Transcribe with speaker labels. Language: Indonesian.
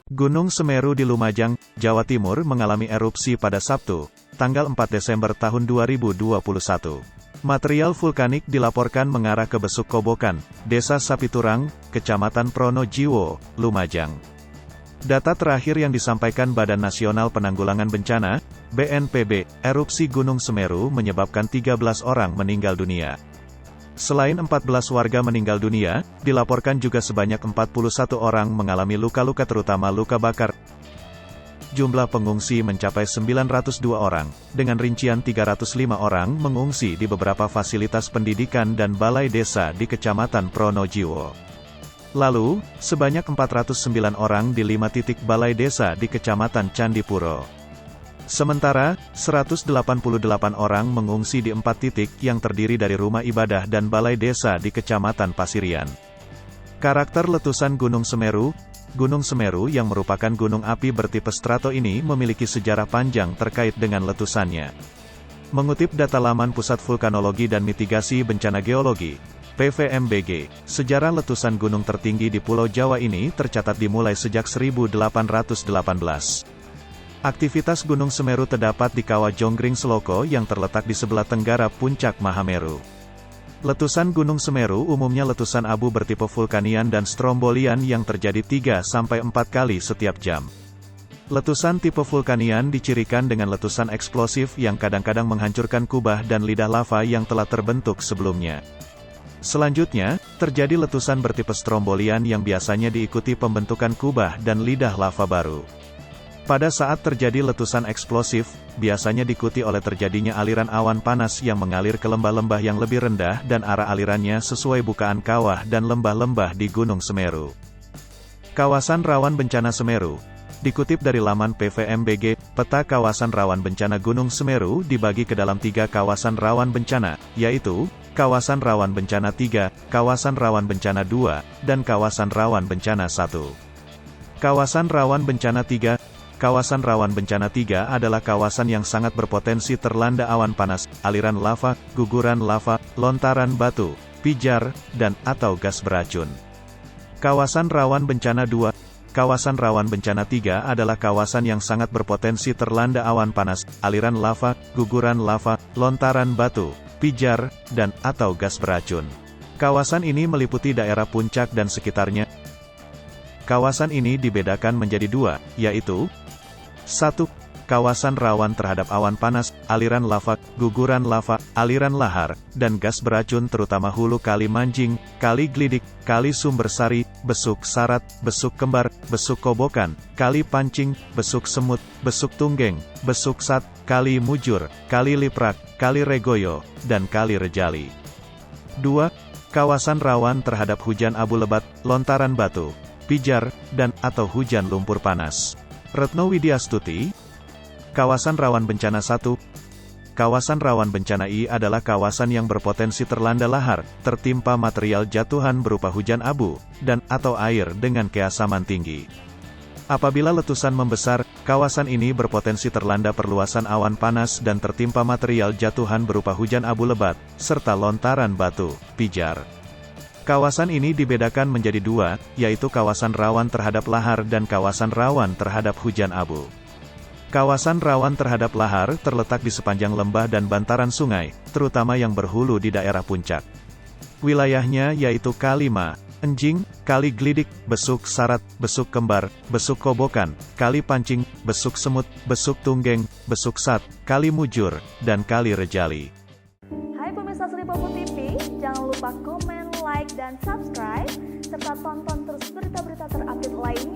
Speaker 1: Gunung Semeru di Lumajang, Jawa Timur mengalami erupsi pada Sabtu, tanggal 4 Desember tahun 2021. Material vulkanik dilaporkan mengarah ke Besuk Kobokan, Desa Sapiturang, Kecamatan Pronojiwo, Lumajang. Data terakhir yang disampaikan Badan Nasional Penanggulangan Bencana, BNPB, erupsi Gunung Semeru menyebabkan 13 orang meninggal dunia. Selain 14 warga meninggal dunia, dilaporkan juga sebanyak 41 orang mengalami luka-luka terutama luka bakar. Jumlah pengungsi mencapai 902 orang, dengan rincian 305 orang mengungsi di beberapa fasilitas pendidikan dan balai desa di Kecamatan Pronojiwo. Lalu, sebanyak 409 orang di 5 titik balai desa di Kecamatan Candipuro. Sementara, 188 orang mengungsi di 4 titik yang terdiri dari rumah ibadah dan balai desa di Kecamatan Pasirian. Karakter letusan Gunung Semeru. Gunung Semeru yang merupakan gunung api bertipe strato ini memiliki sejarah panjang terkait dengan letusannya. Mengutip data laman Pusat Vulkanologi dan Mitigasi Bencana Geologi, PVMBG, sejarah letusan gunung tertinggi di Pulau Jawa ini tercatat dimulai sejak 1818. Aktivitas Gunung Semeru terdapat di Kawah Jonggring Seloko yang terletak di sebelah tenggara puncak Mahameru. Letusan Gunung Semeru umumnya letusan abu bertipe vulkanian dan strombolian yang terjadi 3-4 kali setiap jam. Letusan tipe vulkanian dicirikan dengan letusan eksplosif yang kadang-kadang menghancurkan kubah dan lidah lava yang telah terbentuk sebelumnya. Selanjutnya, terjadi letusan bertipe strombolian yang biasanya diikuti pembentukan kubah dan lidah lava baru. Pada saat terjadi letusan eksplosif, biasanya diikuti oleh terjadinya aliran awan panas yang mengalir ke lembah-lembah yang lebih rendah dan arah alirannya sesuai bukaan kawah dan lembah-lembah di Gunung Semeru. Kawasan Rawan Bencana Semeru. Dikutip dari laman PVMBG, peta kawasan rawan bencana Gunung Semeru dibagi ke dalam 3 kawasan rawan bencana, yaitu, kawasan rawan bencana 3, kawasan rawan bencana 2, dan kawasan rawan bencana 1. Kawasan rawan bencana 3. Kawasan rawan bencana 3 adalah kawasan yang sangat berpotensi terlanda awan panas, aliran lava, guguran lava, lontaran batu, pijar, dan atau gas beracun. Kawasan rawan bencana 2. Kawasan rawan bencana 3 adalah kawasan yang sangat berpotensi terlanda awan panas, aliran lava, guguran lava, lontaran batu, pijar, dan atau gas beracun. Kawasan ini meliputi daerah puncak dan sekitarnya. Kawasan ini dibedakan menjadi 2, yaitu 1. Kawasan rawan terhadap awan panas, aliran lava, guguran lava, aliran lahar, dan gas beracun terutama hulu Kali Manjing, Kali Glidik, Kali Sumbersari, Besuk Sarat, Besuk Kembar, Besuk Kobokan, Kali Pancing, Besuk Semut, Besuk Tunggeng, Besuk Sat, Kali Mujur, Kali Liprak, Kali Regoyo, dan Kali Rejali. 2. Kawasan rawan terhadap hujan abu lebat, lontaran batu, pijar, dan atau hujan lumpur panas. Retno Widyastuti. Kawasan rawan bencana 1. Kawasan rawan bencana I adalah kawasan yang berpotensi terlanda lahar, tertimpa material jatuhan berupa hujan abu, dan atau air dengan keasaman tinggi. Apabila letusan membesar, kawasan ini berpotensi terlanda perluasan awan panas dan tertimpa material jatuhan berupa hujan abu lebat, serta lontaran batu, pijar. Kawasan ini dibedakan menjadi 2, yaitu kawasan rawan terhadap lahar dan kawasan rawan terhadap hujan abu. Kawasan rawan terhadap lahar terletak di sepanjang lembah dan bantaran sungai, terutama yang berhulu di daerah puncak. Wilayahnya yaitu Kali Manjing, Kali Glidik, Besuk Sarat, Besuk Kembar, Besuk Kobokan, Kali Pancing, Besuk Semut, Besuk Tunggeng, Besuk Sat, Kali Mujur, dan Kali Rejali.
Speaker 2: Hai pemirsa Sri Popo TV, jangan lupa komen, like, dan subscribe, serta tonton terus berita-berita terupdate lainnya